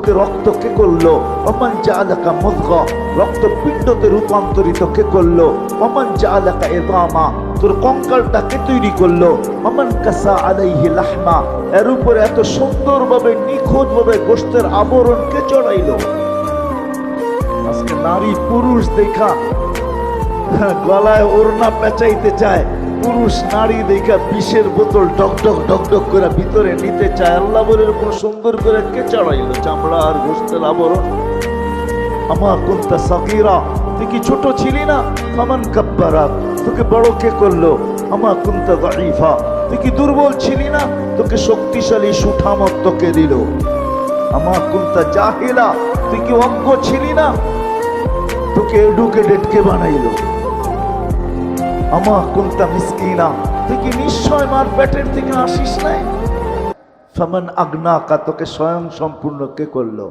তোকে রক্ত কে করলো? ওমান জাআলাকা মুদগা, রক্তপিণ্ডতে রূপান্তরিত কে করলো? ওমান জাআলাকা ইযামা, তোর কঙ্কালটা কে তৈরি করলো? ওমান কাসা আলাইহি লাহমা, এর উপরে এত সুন্দরভাবে নিখুঁতভাবে গোশতের আবরণ কে চড়াইলো? আজকে নারী পুরুষ দেখা গলায় ওড়না পেঁচাইতে চায়, পুরুষ নারী দেখা বিষের বোতল ডকডক ডকডক করে ভিতরে নিতে চায়। আল্লাহ বলে কোন সুন্দর করে কে চড়াইলো চামড়া আর গোশতের আবরণ? আমা কুনতা সাগীরা, তুই কি ছোট ছিলি না? ফামান কাব্বারাক, তোকে বড় কে করলো? আমা কুনতা যায়ীফা, তুই কি দুর্বল ছিলি না? তোকে শক্তিশালী সুঠামত কে দিল। আমা কুনতা জাহিলা, তুই কি অজ্ঞ ছিলি না? তোকে এডুকেটেড কে বানাইলো? আমা কুনতা মিসকিনা, তুই কি নিশ্চয় মার পেটের থেকে আসিস নাই? ফামান আগনাকা, তোকে স্বয়ং সম্পূর্ণ কে করলো?